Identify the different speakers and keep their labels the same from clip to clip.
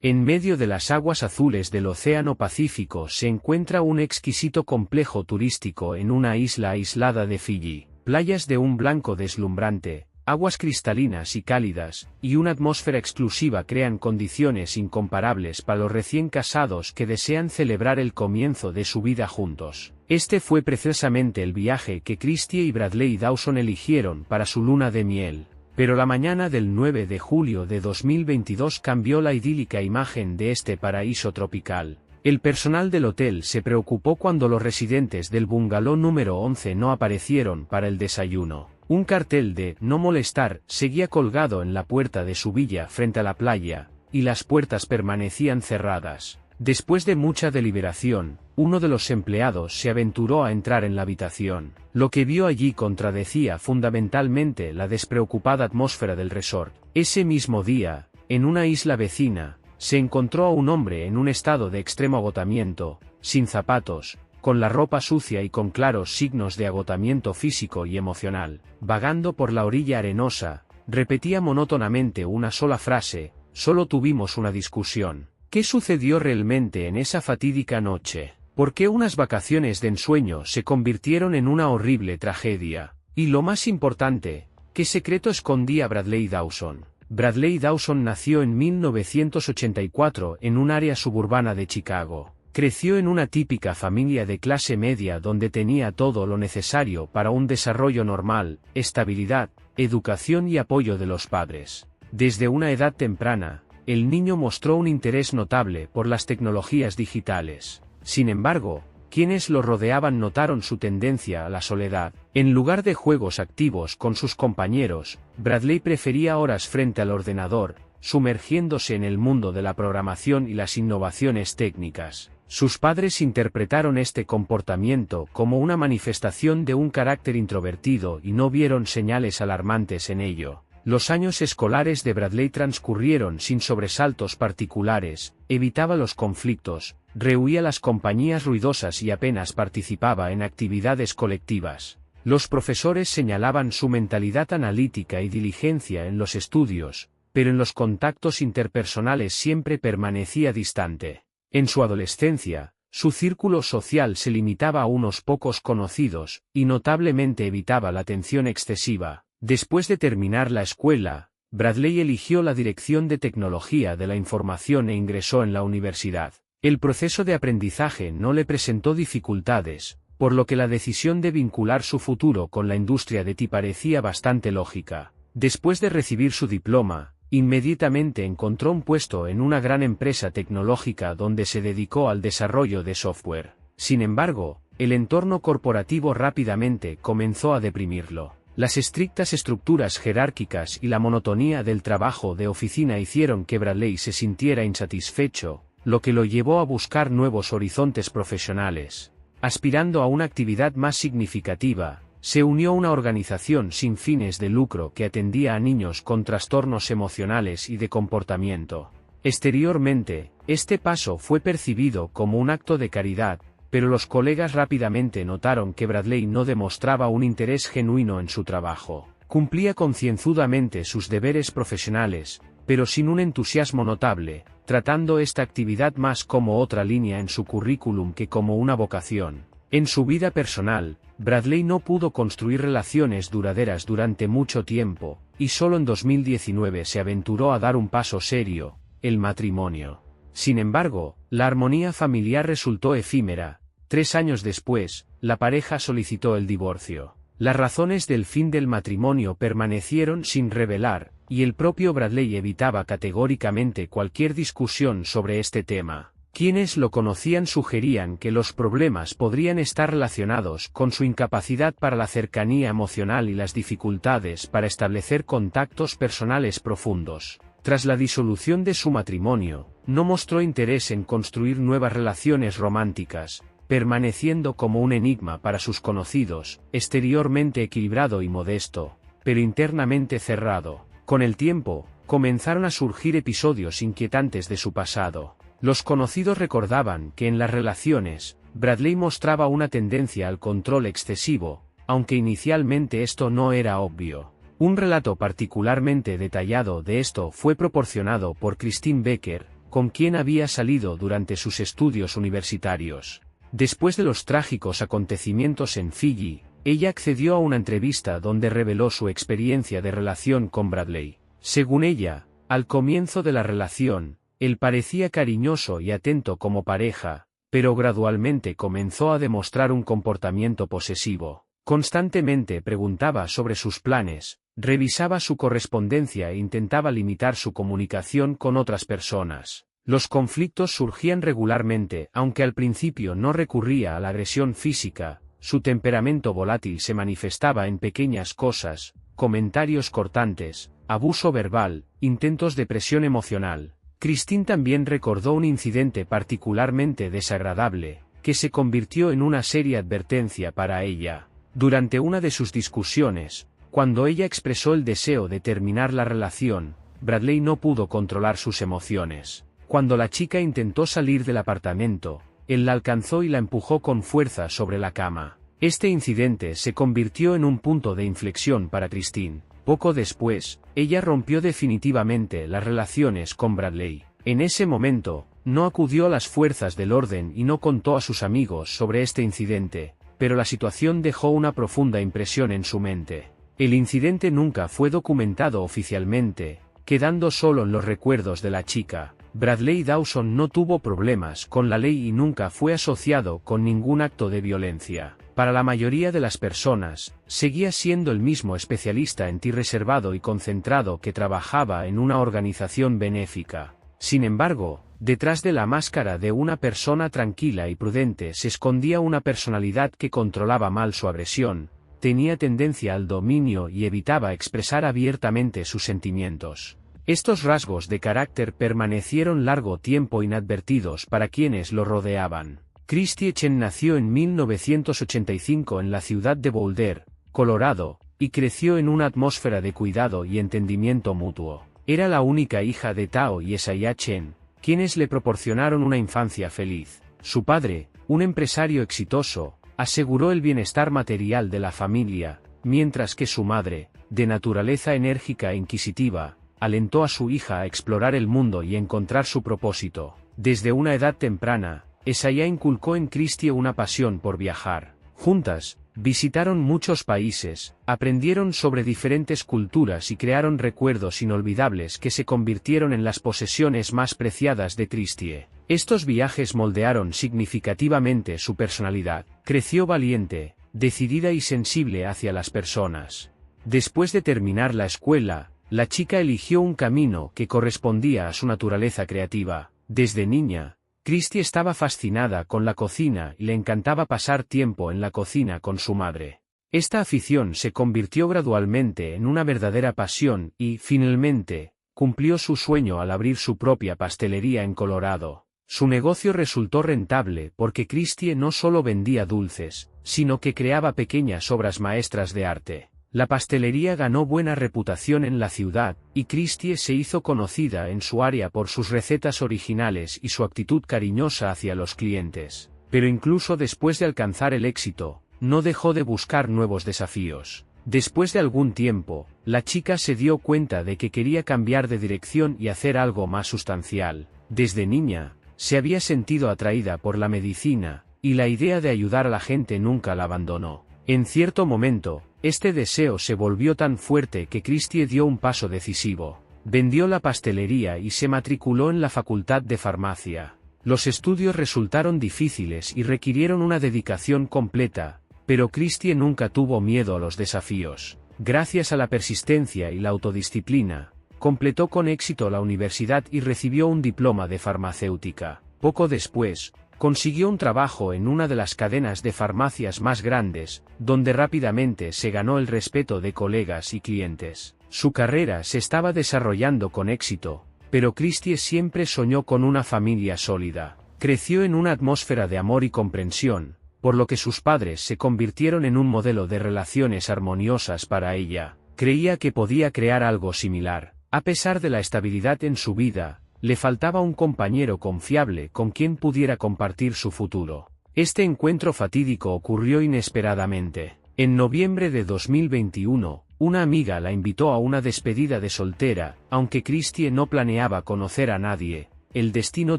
Speaker 1: En medio de las aguas azules del Océano Pacífico se encuentra un exquisito complejo turístico en una isla aislada de Fiyi. Playas de un blanco deslumbrante, aguas cristalinas y cálidas, y una atmósfera exclusiva crean condiciones incomparables para los recién casados que desean celebrar el comienzo de su vida juntos. Este fue precisamente el viaje que Christie y Bradley Dawson eligieron para su luna de miel. Pero la mañana del 9 de julio de 2022 cambió la idílica imagen de este paraíso tropical. El personal del hotel se preocupó cuando los residentes del bungalow número 11 no aparecieron para el desayuno. Un cartel de «No molestar» seguía colgado en la puerta de su villa frente a la playa, y las puertas permanecían cerradas. Después de mucha deliberación, uno de los empleados se aventuró a entrar en la habitación. Lo que vio allí contradecía fundamentalmente la despreocupada atmósfera del resort. Ese mismo día, en una isla vecina, se encontró a un hombre en un estado de extremo agotamiento, sin zapatos, con la ropa sucia y con claros signos de agotamiento físico y emocional. Vagando por la orilla arenosa, repetía monótonamente una sola frase: «Solo tuvimos una discusión». ¿Qué sucedió realmente en esa fatídica noche? ¿Por qué unas vacaciones de ensueño se convirtieron en una horrible tragedia? Y lo más importante, ¿qué secreto escondía Bradley Dawson? Bradley Dawson nació en 1984 en un área suburbana de Chicago. Creció en una típica familia de clase media donde tenía todo lo necesario para un desarrollo normal: estabilidad, educación y apoyo de los padres. Desde una edad temprana, el niño mostró un interés notable por las tecnologías digitales. Sin embargo, quienes lo rodeaban notaron su tendencia a la soledad. En lugar de juegos activos con sus compañeros, Bradley prefería horas frente al ordenador, sumergiéndose en el mundo de la programación y las innovaciones técnicas. Sus padres interpretaron este comportamiento como una manifestación de un carácter introvertido y no vieron señales alarmantes en ello. Los años escolares de Bradley transcurrieron sin sobresaltos particulares, evitaba los conflictos, rehuía las compañías ruidosas y apenas participaba en actividades colectivas. Los profesores señalaban su mentalidad analítica y diligencia en los estudios, pero en los contactos interpersonales siempre permanecía distante. En su adolescencia, su círculo social se limitaba a unos pocos conocidos, y notablemente evitaba la atención excesiva. Después de terminar la escuela, Bradley eligió la dirección de tecnología de la información e ingresó en la universidad. El proceso de aprendizaje no le presentó dificultades, por lo que la decisión de vincular su futuro con la industria de TI parecía bastante lógica. Después de recibir su diploma, inmediatamente encontró un puesto en una gran empresa tecnológica donde se dedicó al desarrollo de software. Sin embargo, el entorno corporativo rápidamente comenzó a deprimirlo. Las estrictas estructuras jerárquicas y la monotonía del trabajo de oficina hicieron que Bradley se sintiera insatisfecho, lo que lo llevó a buscar nuevos horizontes profesionales. Aspirando a una actividad más significativa, se unió a una organización sin fines de lucro que atendía a niños con trastornos emocionales y de comportamiento. Exteriormente, este paso fue percibido como un acto de caridad, pero los colegas rápidamente notaron que Bradley no demostraba un interés genuino en su trabajo. Cumplía concienzudamente sus deberes profesionales, pero sin un entusiasmo notable, tratando esta actividad más como otra línea en su currículum que como una vocación. En su vida personal, Bradley no pudo construir relaciones duraderas durante mucho tiempo, y solo en 2019 se aventuró a dar un paso serio: el matrimonio. Sin embargo, la armonía familiar resultó efímera. 3 años después, la pareja solicitó el divorcio. Las razones del fin del matrimonio permanecieron sin revelar, y el propio Bradley evitaba categóricamente cualquier discusión sobre este tema. Quienes lo conocían sugerían que los problemas podrían estar relacionados con su incapacidad para la cercanía emocional y las dificultades para establecer contactos personales profundos. Tras la disolución de su matrimonio, no mostró interés en construir nuevas relaciones románticas, permaneciendo como un enigma para sus conocidos, exteriormente equilibrado y modesto, pero internamente cerrado. Con el tiempo, comenzaron a surgir episodios inquietantes de su pasado. Los conocidos recordaban que en las relaciones, Bradley mostraba una tendencia al control excesivo, aunque inicialmente esto no era obvio. Un relato particularmente detallado de esto fue proporcionado por Christine Becker, con quien había salido durante sus estudios universitarios. Después de los trágicos acontecimientos en Fiyi, ella accedió a una entrevista donde reveló su experiencia de relación con Bradley. Según ella, al comienzo de la relación, él parecía cariñoso y atento como pareja, pero gradualmente comenzó a demostrar un comportamiento posesivo. Constantemente preguntaba sobre sus planes, revisaba su correspondencia e intentaba limitar su comunicación con otras personas. Los conflictos surgían regularmente, aunque al principio no recurría a la agresión física. Su temperamento volátil se manifestaba en pequeñas cosas, comentarios cortantes, abuso verbal, intentos de presión emocional. Christine también recordó un incidente particularmente desagradable, que se convirtió en una seria advertencia para ella. Durante una de sus discusiones, cuando ella expresó el deseo de terminar la relación, Bradley no pudo controlar sus emociones. Cuando la chica intentó salir del apartamento, él la alcanzó y la empujó con fuerza sobre la cama. Este incidente se convirtió en un punto de inflexión para Christine. Poco después, ella rompió definitivamente las relaciones con Bradley. En ese momento, no acudió a las fuerzas del orden y no contó a sus amigos sobre este incidente, pero la situación dejó una profunda impresión en su mente. El incidente nunca fue documentado oficialmente, quedando solo en los recuerdos de la chica. Bradley Dawson no tuvo problemas con la ley y nunca fue asociado con ningún acto de violencia. Para la mayoría de las personas, seguía siendo el mismo especialista en ti reservado y concentrado que trabajaba en una organización benéfica. Sin embargo, detrás de la máscara de una persona tranquila y prudente se escondía una personalidad que controlaba mal su agresión, tenía tendencia al dominio y evitaba expresar abiertamente sus sentimientos. Estos rasgos de carácter permanecieron largo tiempo inadvertidos para quienes lo rodeaban. Christie Chen nació en 1985 en la ciudad de Boulder, Colorado, y creció en una atmósfera de cuidado y entendimiento mutuo. Era la única hija de Tao y Isaiah Chen, quienes le proporcionaron una infancia feliz. Su padre, un empresario exitoso, aseguró el bienestar material de la familia, mientras que su madre, de naturaleza enérgica e inquisitiva, alentó a su hija a explorar el mundo y encontrar su propósito. Desde una edad temprana, Isaiah inculcó en Christie una pasión por viajar. Juntas, visitaron muchos países, aprendieron sobre diferentes culturas y crearon recuerdos inolvidables que se convirtieron en las posesiones más preciadas de Christie. Estos viajes moldearon significativamente su personalidad. Creció valiente, decidida y sensible hacia las personas. Después de terminar la escuela, la chica eligió un camino que correspondía a su naturaleza creativa. Desde niña, Christie estaba fascinada con la cocina y le encantaba pasar tiempo en la cocina con su madre. Esta afición se convirtió gradualmente en una verdadera pasión y, finalmente, cumplió su sueño al abrir su propia pastelería en Colorado. Su negocio resultó rentable porque Christie no solo vendía dulces, sino que creaba pequeñas obras maestras de arte. La pastelería ganó buena reputación en la ciudad, y Christie se hizo conocida en su área por sus recetas originales y su actitud cariñosa hacia los clientes. Pero incluso después de alcanzar el éxito, no dejó de buscar nuevos desafíos. Después de algún tiempo, la chica se dio cuenta de que quería cambiar de dirección y hacer algo más sustancial. Desde niña, se había sentido atraída por la medicina, y la idea de ayudar a la gente nunca la abandonó. En cierto momento, este deseo se volvió tan fuerte que Christie dio un paso decisivo. Vendió la pastelería y se matriculó en la Facultad de Farmacia. Los estudios resultaron difíciles y requirieron una dedicación completa, pero Christie nunca tuvo miedo a los desafíos. Gracias a la persistencia y la autodisciplina, completó con éxito la universidad y recibió un diploma de farmacéutica. Poco después, consiguió un trabajo en una de las cadenas de farmacias más grandes, donde rápidamente se ganó el respeto de colegas y clientes. Su carrera se estaba desarrollando con éxito, pero Christie siempre soñó con una familia sólida. Creció en una atmósfera de amor y comprensión, por lo que sus padres se convirtieron en un modelo de relaciones armoniosas para ella. Creía que podía crear algo similar. A pesar de la estabilidad en su vida, le faltaba un compañero confiable con quien pudiera compartir su futuro. Este encuentro fatídico ocurrió inesperadamente. En noviembre de 2021, una amiga la invitó a una despedida de soltera, aunque Christie no planeaba conocer a nadie. el destino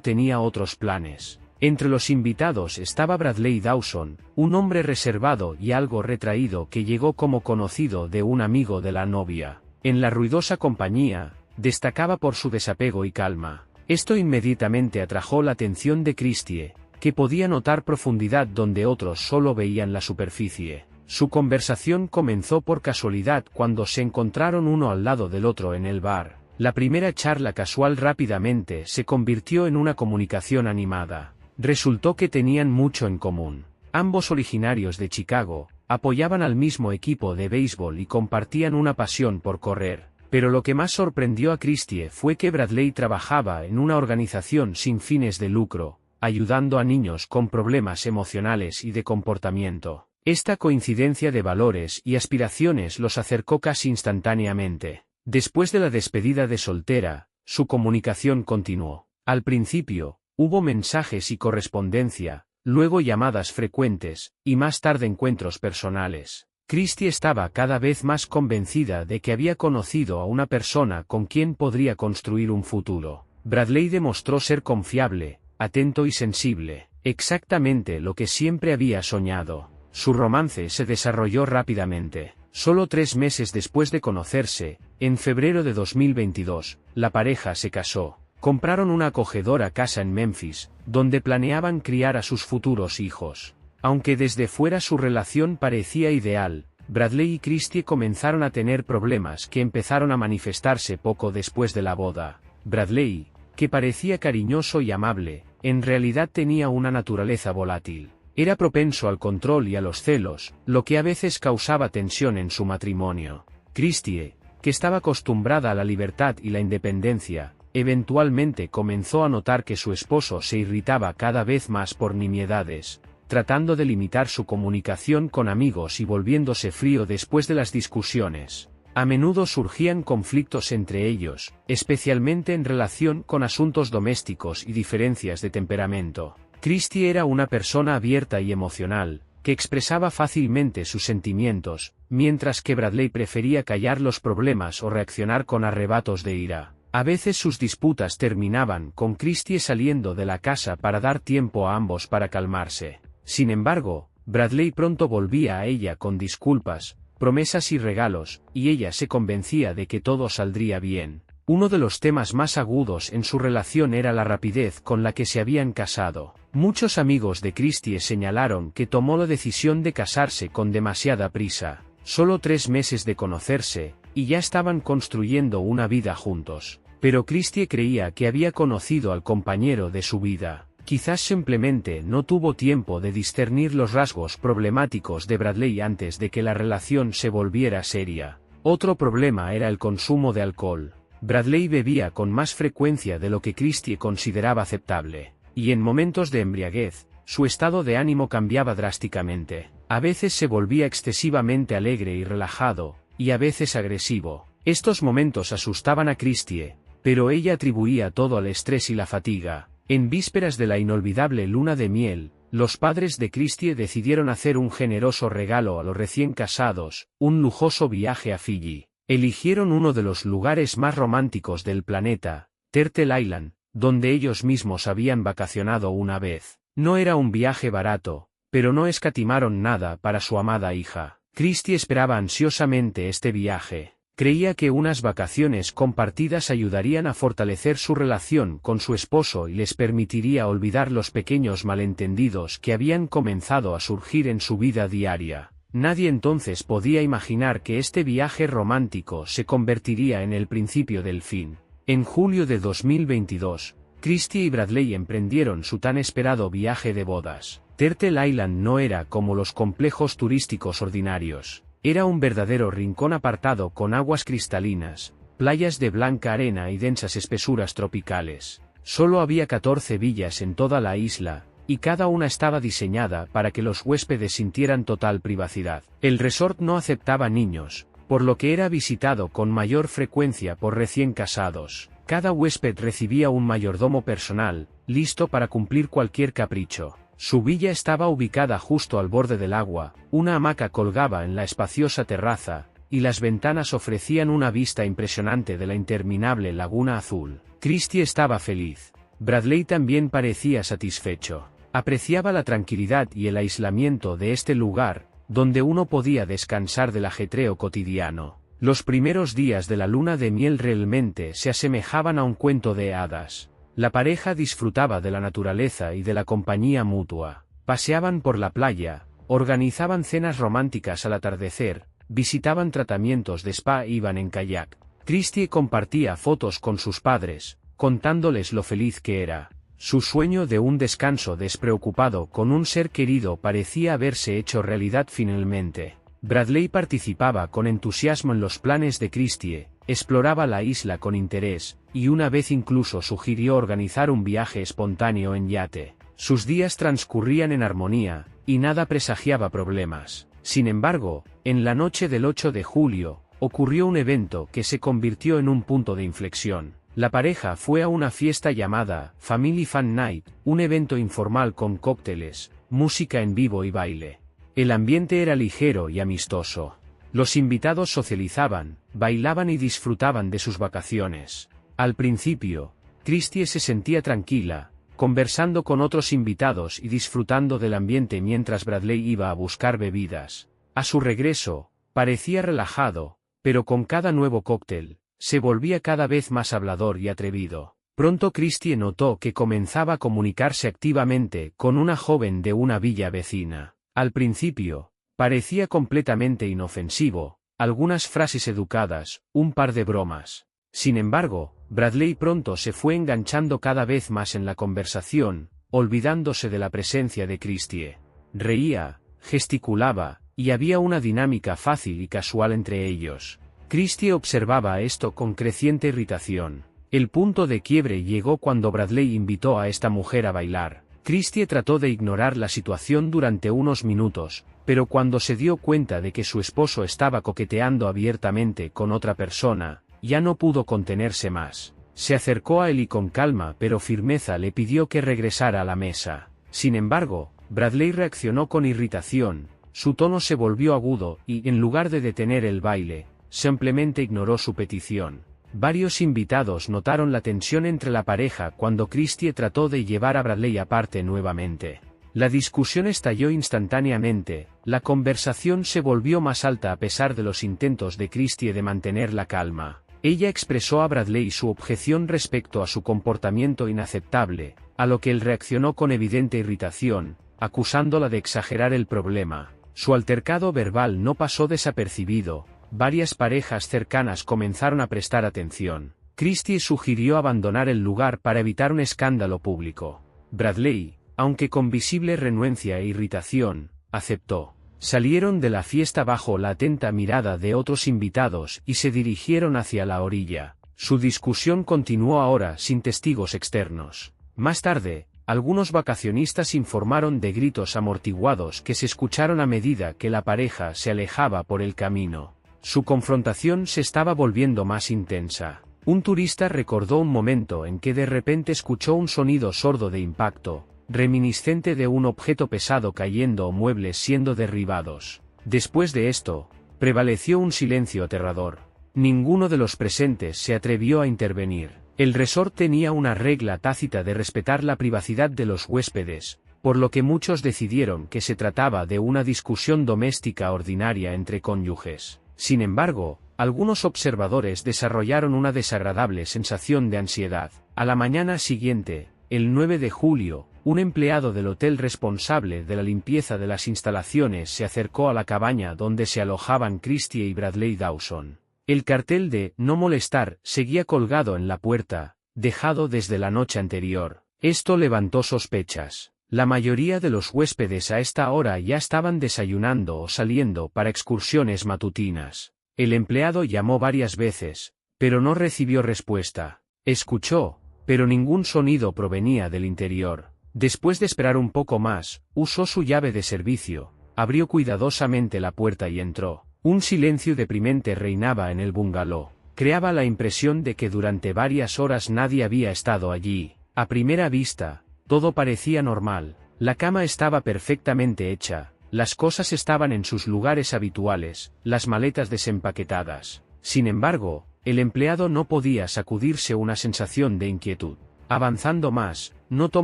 Speaker 1: tenía otros planes. Entre los invitados estaba Bradley Dawson, un hombre reservado y algo retraído que llegó como conocido de un amigo de la novia. En la ruidosa compañía, destacaba por su desapego y calma. Esto inmediatamente atrajo la atención de Christie, que podía notar profundidad donde otros solo veían la superficie. Su conversación comenzó por casualidad cuando se encontraron uno al lado del otro en el bar. La primera charla casual rápidamente se convirtió en una comunicación animada. Resultó que tenían mucho en común. Ambos originarios de Chicago, apoyaban al mismo equipo de béisbol y compartían una pasión por correr. Pero lo que más sorprendió a Christie fue que Bradley trabajaba en una organización sin fines de lucro, ayudando a niños con problemas emocionales y de comportamiento. Esta coincidencia de valores y aspiraciones los acercó casi instantáneamente. Después de la despedida de soltera, su comunicación continuó. Al principio, hubo mensajes y correspondencia, luego llamadas frecuentes, y más tarde encuentros personales. Christie estaba cada vez más convencida de que había conocido a una persona con quien podría construir un futuro. Bradley demostró ser confiable, atento y sensible, exactamente lo que siempre había soñado. Su romance se desarrolló rápidamente. Solo 3 meses después de conocerse, en febrero de 2022, la pareja se casó. Compraron una acogedora casa en Memphis, donde planeaban criar a sus futuros hijos. Aunque desde fuera su relación parecía ideal, Bradley y Christie comenzaron a tener problemas que empezaron a manifestarse poco después de la boda. Bradley, que parecía cariñoso y amable, en realidad tenía una naturaleza volátil. Era propenso al control y a los celos, lo que a veces causaba tensión en su matrimonio. Christie, que estaba acostumbrada a la libertad y la independencia, eventualmente comenzó a notar que su esposo se irritaba cada vez más por nimiedades, tratando de limitar su comunicación con amigos y volviéndose frío después de las discusiones. A menudo surgían conflictos entre ellos, especialmente en relación con asuntos domésticos y diferencias de temperamento. Christie era una persona abierta y emocional, que expresaba fácilmente sus sentimientos, mientras que Bradley prefería callar los problemas o reaccionar con arrebatos de ira. A veces sus disputas terminaban con Christie saliendo de la casa para dar tiempo a ambos para calmarse. Sin embargo, Bradley pronto volvía a ella con disculpas, promesas y regalos, y ella se convencía de que todo saldría bien. Uno de los temas más agudos en su relación era la rapidez con la que se habían casado. Muchos amigos de Christie señalaron que tomó la decisión de casarse con demasiada prisa. Solo 3 meses de conocerse, y ya estaban construyendo una vida juntos. Pero Christie creía que había conocido al compañero de su vida. Quizás simplemente no tuvo tiempo de discernir los rasgos problemáticos de Bradley antes de que la relación se volviera seria. Otro problema era el consumo de alcohol. Bradley bebía con más frecuencia de lo que Christie consideraba aceptable, y en momentos de embriaguez, su estado de ánimo cambiaba drásticamente. A veces se volvía excesivamente alegre y relajado, y a veces agresivo. Estos momentos asustaban a Christie, pero ella atribuía todo al estrés y la fatiga. En vísperas de la inolvidable luna de miel, los padres de Christie decidieron hacer un generoso regalo a los recién casados, un lujoso viaje a Fiji. Eligieron uno de los lugares más románticos del planeta, Turtle Island, donde ellos mismos habían vacacionado una vez. No era un viaje barato, pero no escatimaron nada para su amada hija. Christie esperaba ansiosamente este viaje. Creía que unas vacaciones compartidas ayudarían a fortalecer su relación con su esposo y les permitiría olvidar los pequeños malentendidos que habían comenzado a surgir en su vida diaria. Nadie entonces podía imaginar que este viaje romántico se convertiría en el principio del fin. En julio de 2022, Christie y Bradley emprendieron su tan esperado viaje de bodas. Turtle Island no era como los complejos turísticos ordinarios. Era un verdadero rincón apartado con aguas cristalinas, playas de blanca arena y densas espesuras tropicales. Solo había 14 villas en toda la isla, y cada una estaba diseñada para que los huéspedes sintieran total privacidad. El resort no aceptaba niños, por lo que era visitado con mayor frecuencia por recién casados. Cada huésped recibía un mayordomo personal, listo para cumplir cualquier capricho. Su villa estaba ubicada justo al borde del agua, una hamaca colgaba en la espaciosa terraza, y las ventanas ofrecían una vista impresionante de la interminable laguna azul. Christie estaba feliz. Bradley también parecía satisfecho. Apreciaba la tranquilidad y el aislamiento de este lugar, donde uno podía descansar del ajetreo cotidiano. Los primeros días de la luna de miel realmente se asemejaban a un cuento de hadas. La pareja disfrutaba de la naturaleza y de la compañía mutua. Paseaban por la playa, organizaban cenas románticas al atardecer, visitaban tratamientos de spa e iban en kayak. Christie compartía fotos con sus padres, contándoles lo feliz que era. Su sueño de un descanso despreocupado con un ser querido parecía haberse hecho realidad finalmente. Bradley participaba con entusiasmo en los planes de Christie, exploraba la isla con interés, y una vez incluso sugirió organizar un viaje espontáneo en yate. Sus días transcurrían en armonía, y nada presagiaba problemas. Sin embargo, en la noche del 8 de julio, ocurrió un evento que se convirtió en un punto de inflexión. La pareja fue a una fiesta llamada Family Fun Night, un evento informal con cócteles, música en vivo y baile. El ambiente era ligero y amistoso. Los invitados socializaban, bailaban y disfrutaban de sus vacaciones. Al principio, Christie se sentía tranquila, conversando con otros invitados y disfrutando del ambiente mientras Bradley iba a buscar bebidas. A su regreso, parecía relajado, pero con cada nuevo cóctel, se volvía cada vez más hablador y atrevido. Pronto Christie notó que comenzaba a comunicarse activamente con una joven de una villa vecina. Al principio, parecía completamente inofensivo, algunas frases educadas, un par de bromas. Sin embargo, Bradley pronto se fue enganchando cada vez más en la conversación, olvidándose de la presencia de Christie. Reía, gesticulaba, y había una dinámica fácil y casual entre ellos. Christie observaba esto con creciente irritación. El punto de quiebre llegó cuando Bradley invitó a esta mujer a bailar. Christie trató de ignorar la situación durante unos minutos, pero cuando se dio cuenta de que su esposo estaba coqueteando abiertamente con otra persona, ya no pudo contenerse más. Se acercó a él y con calma pero firmeza le pidió que regresara a la mesa. Sin embargo, Bradley reaccionó con irritación, su tono se volvió agudo y, en lugar de detener el baile, simplemente ignoró su petición. Varios invitados notaron la tensión entre la pareja cuando Christie trató de llevar a Bradley aparte nuevamente. La discusión estalló instantáneamente, la conversación se volvió más alta a pesar de los intentos de Christie de mantener la calma. Ella expresó a Bradley su objeción respecto a su comportamiento inaceptable, a lo que él reaccionó con evidente irritación, acusándola de exagerar el problema. Su altercado verbal no pasó desapercibido. Varias parejas cercanas comenzaron a prestar atención. Christie sugirió abandonar el lugar para evitar un escándalo público. Bradley, aunque con visible renuencia e irritación, aceptó. Salieron de la fiesta bajo la atenta mirada de otros invitados y se dirigieron hacia la orilla. Su discusión continuó ahora sin testigos externos. Más tarde, algunos vacacionistas informaron de gritos amortiguados que se escucharon a medida que la pareja se alejaba por el camino. Su confrontación se estaba volviendo más intensa. Un turista recordó un momento en que de repente escuchó un sonido sordo de impacto, reminiscente de un objeto pesado cayendo o muebles siendo derribados. Después de esto, prevaleció un silencio aterrador. Ninguno de los presentes se atrevió a intervenir. El resort tenía una regla tácita de respetar la privacidad de los huéspedes, por lo que muchos decidieron que se trataba de una discusión doméstica ordinaria entre cónyuges. Sin embargo, algunos observadores desarrollaron una desagradable sensación de ansiedad. A la mañana siguiente, el 9 de julio, un empleado del hotel responsable de la limpieza de las instalaciones se acercó a la cabaña donde se alojaban Christie y Bradley Dawson. El cartel de «No molestar» seguía colgado en la puerta, dejado desde la noche anterior. Esto levantó sospechas. La mayoría de los huéspedes a esta hora ya estaban desayunando o saliendo para excursiones matutinas. El empleado llamó varias veces, pero no recibió respuesta. Escuchó, pero ningún sonido provenía del interior. Después de esperar un poco más, usó su llave de servicio, abrió cuidadosamente la puerta y entró. Un silencio deprimente reinaba en el bungalow. Creaba la impresión de que durante varias horas nadie había estado allí. A primera vista, todo parecía normal. La cama estaba perfectamente hecha, las cosas estaban en sus lugares habituales, las maletas desempaquetadas. Sin embargo, el empleado no podía sacudirse una sensación de inquietud. Avanzando más, notó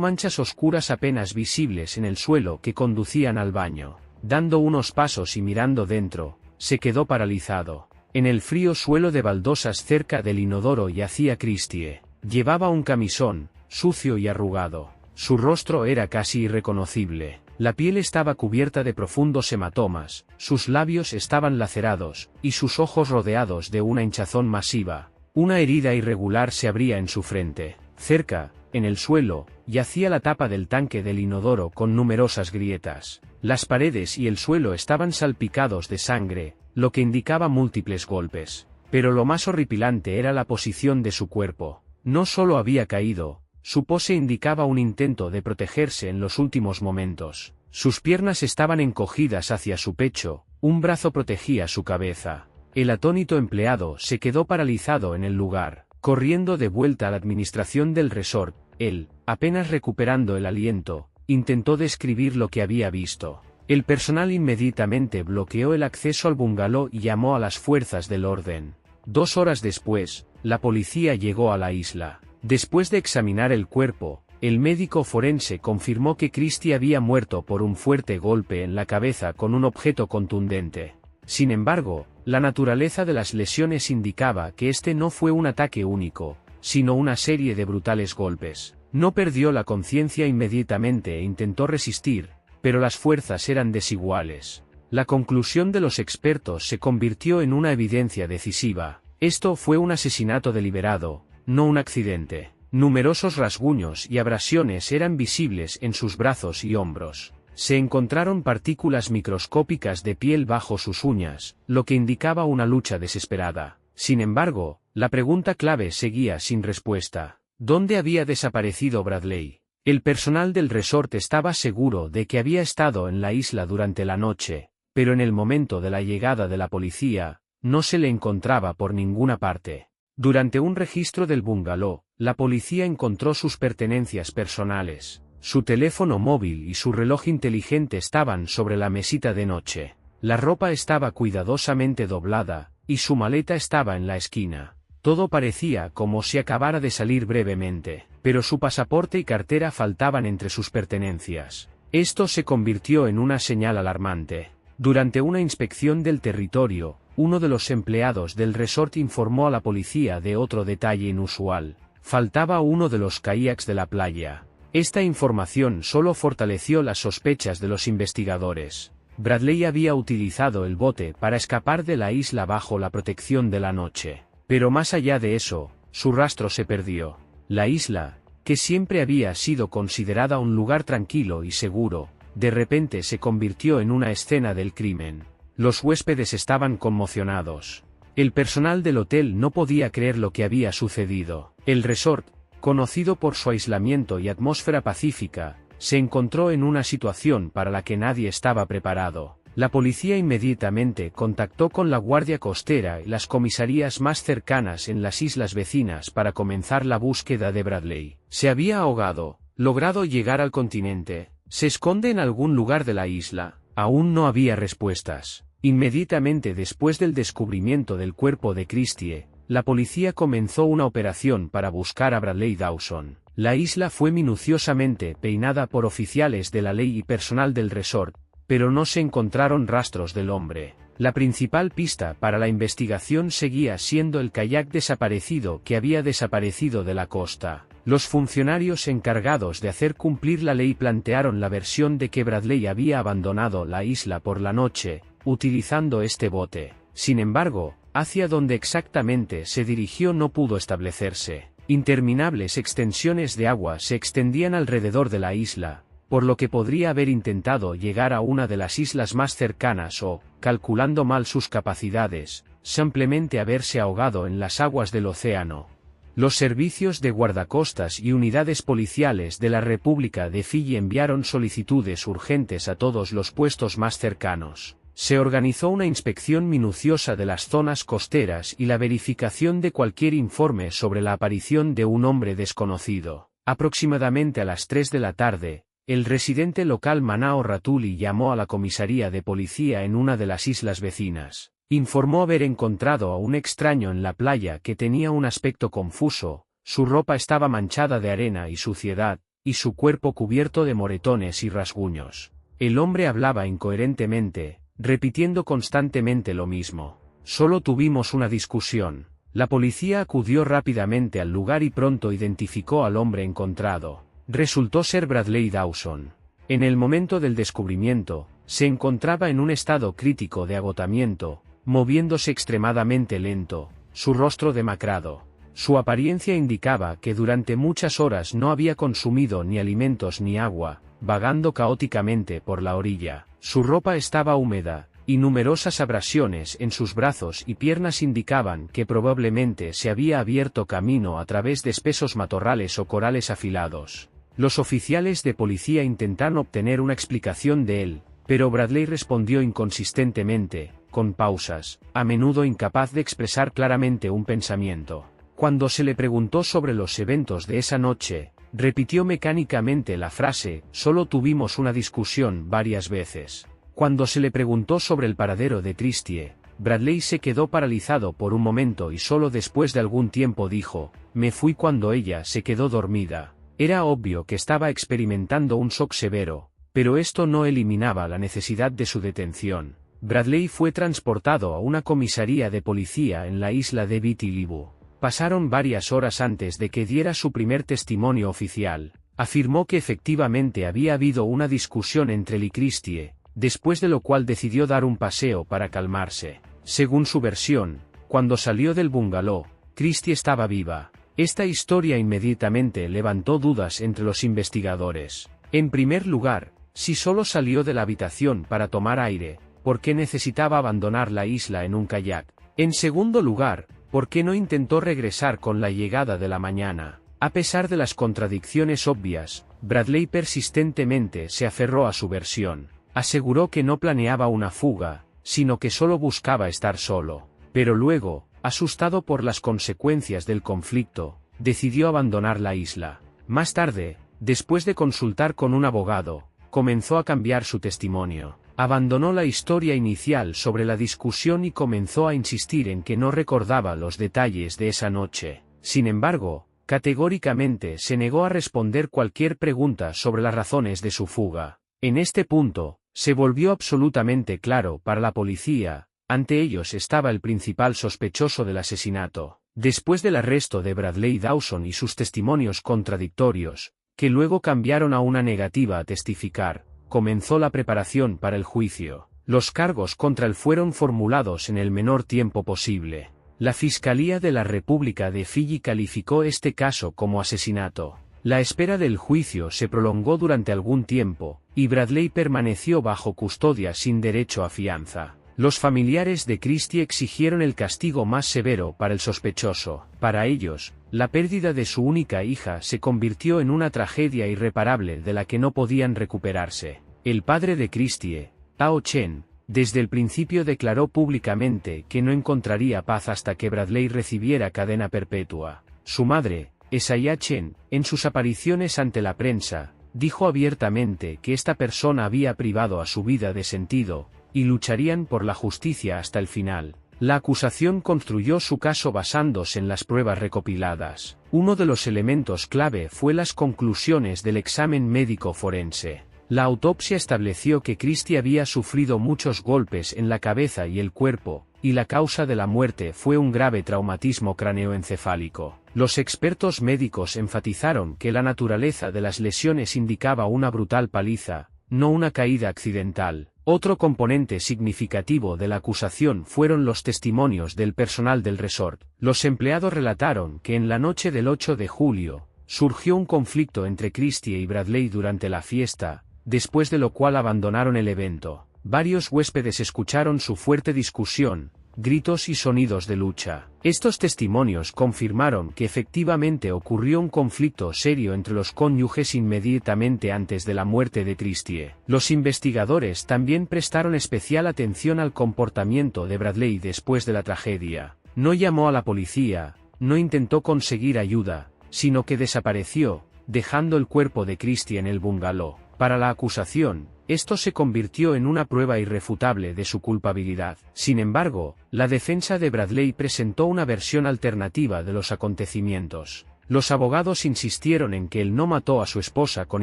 Speaker 1: manchas oscuras apenas visibles en el suelo que conducían al baño. Dando unos pasos y mirando dentro, se quedó paralizado. En el frío suelo de baldosas cerca del inodoro yacía Christie. Llevaba un camisón, sucio y arrugado. Su rostro era casi irreconocible. La piel estaba cubierta de profundos hematomas, sus labios estaban lacerados, y sus ojos rodeados de una hinchazón masiva. Una herida irregular se abría en su frente. Cerca, en el suelo, yacía la tapa del tanque del inodoro con numerosas grietas. Las paredes y el suelo estaban salpicados de sangre, lo que indicaba múltiples golpes. Pero lo más horripilante era la posición de su cuerpo. No solo había caído, su pose indicaba un intento de protegerse en los últimos momentos. Sus piernas estaban encogidas hacia su pecho, un brazo protegía su cabeza. El atónito empleado se quedó paralizado en el lugar. Corriendo de vuelta a la administración del resort, él, apenas recuperando el aliento, intentó describir lo que había visto. El personal inmediatamente bloqueó el acceso al bungalow y llamó a las fuerzas del orden. 2 horas después, la policía llegó a la isla. Después de examinar el cuerpo, el médico forense confirmó que Christie había muerto por un fuerte golpe en la cabeza con un objeto contundente. Sin embargo, la naturaleza de las lesiones indicaba que este no fue un ataque único, sino una serie de brutales golpes. No perdió la conciencia inmediatamente e intentó resistir, pero las fuerzas eran desiguales. La conclusión de los expertos se convirtió en una evidencia decisiva. Esto fue un asesinato deliberado, no un accidente. Numerosos rasguños y abrasiones eran visibles en sus brazos y hombros. Se encontraron partículas microscópicas de piel bajo sus uñas, lo que indicaba una lucha desesperada. Sin embargo, la pregunta clave seguía sin respuesta. ¿Dónde había desaparecido Bradley? El personal del resort estaba seguro de que había estado en la isla durante la noche, pero en el momento de la llegada de la policía, no se le encontraba por ninguna parte. Durante un registro del bungalow, la policía encontró sus pertenencias personales. Su teléfono móvil y su reloj inteligente estaban sobre la mesita de noche. La ropa estaba cuidadosamente doblada, y su maleta estaba en la esquina. Todo parecía como si acabara de salir brevemente, pero su pasaporte y cartera faltaban entre sus pertenencias. Esto se convirtió en una señal alarmante. Durante una inspección del territorio, uno de los empleados del resort informó a la policía de otro detalle inusual. Faltaba uno de los kayaks de la playa. Esta información solo fortaleció las sospechas de los investigadores. Bradley había utilizado el bote para escapar de la isla bajo la protección de la noche. Pero más allá de eso, su rastro se perdió. La isla, que siempre había sido considerada un lugar tranquilo y seguro, de repente se convirtió en una escena del crimen. Los huéspedes estaban conmocionados. El personal del hotel no podía creer lo que había sucedido. El resort, conocido por su aislamiento y atmósfera pacífica, se encontró en una situación para la que nadie estaba preparado. La policía inmediatamente contactó con la Guardia Costera y las comisarías más cercanas en las islas vecinas para comenzar la búsqueda de Bradley. Se había ahogado, logrado llegar al continente, se esconde en algún lugar de la isla. Aún no había respuestas. Inmediatamente después del descubrimiento del cuerpo de Christie, la policía comenzó una operación para buscar a Bradley Dawson. La isla fue minuciosamente peinada por oficiales de la ley y personal del resort, pero no se encontraron rastros del hombre. La principal pista para la investigación seguía siendo el kayak desaparecido que había desaparecido de la costa. Los funcionarios encargados de hacer cumplir la ley plantearon la versión de que Bradley había abandonado la isla por la noche, utilizando este bote. Sin embargo, hacia dónde exactamente se dirigió no pudo establecerse. Interminables extensiones de agua se extendían alrededor de la isla, por lo que podría haber intentado llegar a una de las islas más cercanas o, calculando mal sus capacidades, simplemente haberse ahogado en las aguas del océano. Los servicios de guardacostas y unidades policiales de la República de Fiyi enviaron solicitudes urgentes a todos los puestos más cercanos. Se organizó una inspección minuciosa de las zonas costeras y la verificación de cualquier informe sobre la aparición de un hombre desconocido. Aproximadamente a las 3 de la tarde, el residente local Manao Ratuli llamó a la comisaría de policía en una de las islas vecinas. Informó haber encontrado a un extraño en la playa que tenía un aspecto confuso, Su ropa estaba manchada de arena y suciedad, y su cuerpo cubierto de moretones y rasguños. El hombre hablaba incoherentemente, repitiendo constantemente lo mismo. Solo tuvimos una discusión. La policía acudió rápidamente al lugar y pronto identificó al hombre encontrado. Resultó ser Bradley Dawson. En el momento del descubrimiento, se encontraba en un estado crítico de agotamiento, moviéndose extremadamente lento, su rostro demacrado. Su apariencia indicaba que durante muchas horas no había consumido ni alimentos ni agua, vagando caóticamente por la orilla. Su ropa estaba húmeda, y numerosas abrasiones en sus brazos y piernas indicaban que probablemente se había abierto camino a través de espesos matorrales o corales afilados. Los oficiales de policía intentaron obtener una explicación de él, pero Bradley respondió inconsistentemente, con pausas, a menudo incapaz de expresar claramente un pensamiento. Cuando se le preguntó sobre los eventos de esa noche, repitió mecánicamente la frase, solo tuvimos una discusión varias veces. Cuando se le preguntó sobre el paradero de Christie, Bradley se quedó paralizado por un momento y solo después de algún tiempo dijo, me fui cuando ella se quedó dormida. Era obvio que estaba experimentando un shock severo, pero esto no eliminaba la necesidad de su detención. Bradley fue transportado a una comisaría de policía en la isla de Viti-Levu. Pasaron varias horas antes de que diera su primer testimonio oficial. Afirmó que efectivamente había habido una discusión entre él y Christie, después de lo cual decidió dar un paseo para calmarse. Según su versión, cuando salió del bungalow, Christie estaba viva. Esta historia inmediatamente levantó dudas entre los investigadores. En primer lugar, si solo salió de la habitación para tomar aire, ¿por qué necesitaba abandonar la isla en un kayak? En segundo lugar, ¿por qué no intentó regresar con la llegada de la mañana? A pesar de las contradicciones obvias, Bradley persistentemente se aferró a su versión. Aseguró que no planeaba una fuga, sino que solo buscaba estar solo. Pero luego, asustado por las consecuencias del conflicto, decidió abandonar la isla. Más tarde, después de consultar con un abogado, comenzó a cambiar su testimonio. Abandonó la historia inicial sobre la discusión y comenzó a insistir en que no recordaba los detalles de esa noche. Sin embargo, categóricamente se negó a responder cualquier pregunta sobre las razones de su fuga. En este punto, se volvió absolutamente claro para la policía, ante ellos estaba el principal sospechoso del asesinato. Después del arresto de Bradley Dawson y sus testimonios contradictorios, que luego cambiaron a una negativa a testificar, comenzó la preparación para el juicio. Los cargos contra él fueron formulados en el menor tiempo posible. La Fiscalía de la República de Fiyi calificó este caso como asesinato. La espera del juicio se prolongó durante algún tiempo, y Bradley permaneció bajo custodia sin derecho a fianza. Los familiares de Christie exigieron el castigo más severo para el sospechoso. Para ellos, la pérdida de su única hija se convirtió en una tragedia irreparable de la que no podían recuperarse. El padre de Christie, Tao Chen, desde el principio declaró públicamente que no encontraría paz hasta que Bradley recibiera cadena perpetua. Su madre, Isaiah Chen, en sus apariciones ante la prensa, dijo abiertamente que esta persona había privado a su vida de sentido, y lucharían por la justicia hasta el final. La acusación construyó su caso basándose en las pruebas recopiladas. Uno de los elementos clave fue las conclusiones del examen médico forense. La autopsia estableció que Christie había sufrido muchos golpes en la cabeza y el cuerpo, y la causa de la muerte fue un grave traumatismo craneoencefálico. Los expertos médicos enfatizaron que la naturaleza de las lesiones indicaba una brutal paliza, no una caída accidental. Otro componente significativo de la acusación fueron los testimonios del personal del resort. Los empleados relataron que en la noche del 8 de julio, surgió un conflicto entre Christie y Bradley durante la fiesta, después de lo cual abandonaron el evento. Varios huéspedes escucharon su fuerte discusión, gritos y sonidos de lucha. Estos testimonios confirmaron que efectivamente ocurrió un conflicto serio entre los cónyuges inmediatamente antes de la muerte de Christie. Los investigadores también prestaron especial atención al comportamiento de Bradley después de la tragedia. No llamó a la policía, no intentó conseguir ayuda, sino que desapareció, dejando el cuerpo de Christie en el bungalow. Para la acusación, esto se convirtió en una prueba irrefutable de su culpabilidad. Sin embargo, la defensa de Bradley presentó una versión alternativa de los acontecimientos. Los abogados insistieron en que él no mató a su esposa con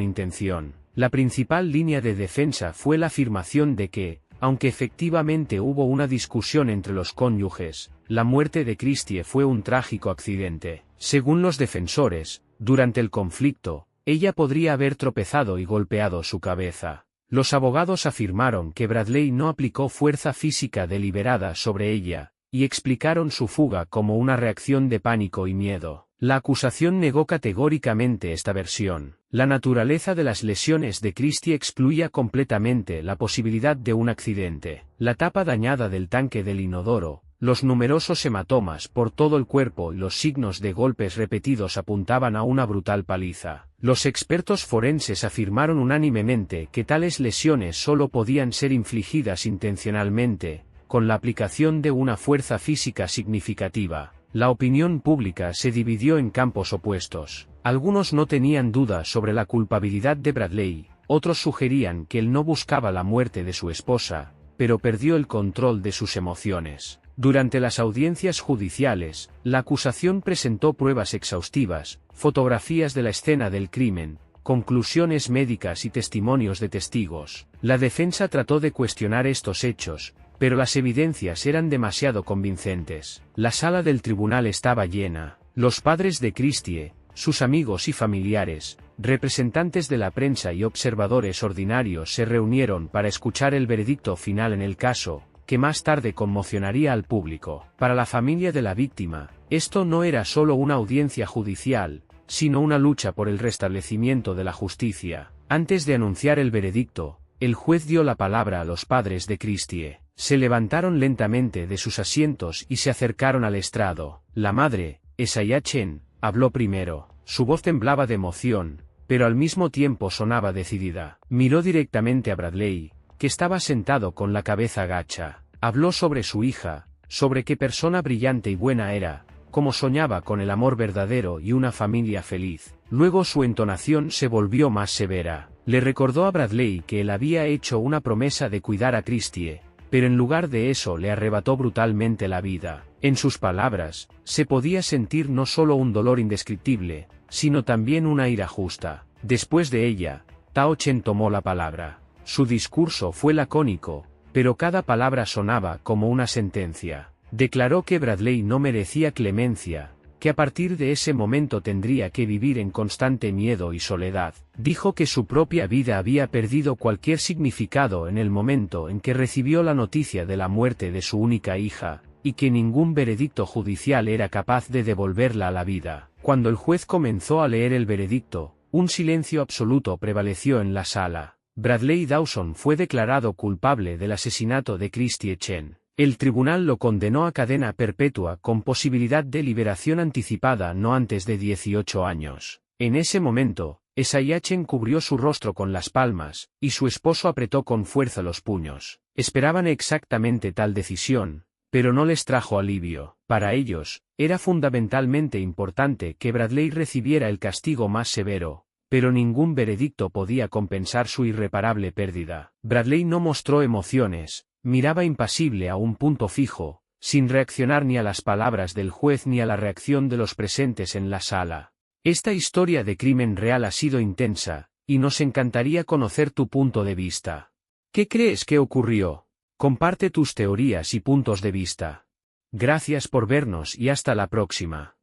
Speaker 1: intención. La principal línea de defensa fue la afirmación de que, aunque efectivamente hubo una discusión entre los cónyuges, la muerte de Christie fue un trágico accidente. Según los defensores, durante el conflicto, ella podría haber tropezado y golpeado su cabeza. Los abogados afirmaron que Bradley no aplicó fuerza física deliberada sobre ella, y explicaron su fuga como una reacción de pánico y miedo. La acusación negó categóricamente esta versión. La naturaleza de las lesiones de Christie excluía completamente la posibilidad de un accidente. La tapa dañada del tanque del inodoro, los numerosos hematomas por todo el cuerpo y los signos de golpes repetidos apuntaban a una brutal paliza. Los expertos forenses afirmaron unánimemente que tales lesiones solo podían ser infligidas intencionalmente, con la aplicación de una fuerza física significativa. La opinión pública se dividió en campos opuestos. Algunos no tenían dudas sobre la culpabilidad de Bradley, otros sugerían que él no buscaba la muerte de su esposa, pero perdió el control de sus emociones. Durante las audiencias judiciales, la acusación presentó pruebas exhaustivas, fotografías de la escena del crimen, conclusiones médicas y testimonios de testigos. La defensa trató de cuestionar estos hechos, pero las evidencias eran demasiado convincentes. La sala del tribunal estaba llena. Los padres de Christie, sus amigos y familiares, representantes de la prensa y observadores ordinarios se reunieron para escuchar el veredicto final en el caso, que más tarde conmocionaría al público. Para la familia de la víctima, esto no era solo una audiencia judicial, sino una lucha por el restablecimiento de la justicia. Antes de anunciar el veredicto, el juez dio la palabra a los padres de Christie. Se levantaron lentamente de sus asientos y se acercaron al estrado. La madre, Isaiah Chen, habló primero. Su voz temblaba de emoción, pero al mismo tiempo sonaba decidida. Miró directamente a Bradley, que estaba sentado con la cabeza gacha. Habló sobre su hija, sobre qué persona brillante y buena era, cómo soñaba con el amor verdadero y una familia feliz. Luego su entonación se volvió más severa. Le recordó a Bradley que él había hecho una promesa de cuidar a Christie, pero en lugar de eso le arrebató brutalmente la vida. En sus palabras, se podía sentir no solo un dolor indescriptible, sino también una ira justa. Después de ella, Tao Chen tomó la palabra. Su discurso fue lacónico, pero cada palabra sonaba como una sentencia. Declaró que Bradley no merecía clemencia, que a partir de ese momento tendría que vivir en constante miedo y soledad. Dijo que su propia vida había perdido cualquier significado en el momento en que recibió la noticia de la muerte de su única hija, y que ningún veredicto judicial era capaz de devolverla a la vida. Cuando el juez comenzó a leer el veredicto, un silencio absoluto prevaleció en la sala. Bradley Dawson fue declarado culpable del asesinato de Christie Chen. El tribunal lo condenó a cadena perpetua con posibilidad de liberación anticipada no antes de 18 años. En ese momento, Isaiah Chen cubrió su rostro con las palmas, y su esposo apretó con fuerza los puños. Esperaban exactamente tal decisión, pero no les trajo alivio. Para ellos, era fundamentalmente importante que Bradley recibiera el castigo más severo, pero ningún veredicto podía compensar su irreparable pérdida. Bradley no mostró emociones. Miraba impasible a un punto fijo, sin reaccionar ni a las palabras del juez ni a la reacción de los presentes en la sala. Esta historia de crimen real ha sido intensa, y nos encantaría conocer tu punto de vista. ¿Qué crees que ocurrió? Comparte tus teorías y puntos de vista. Gracias por vernos y hasta la próxima.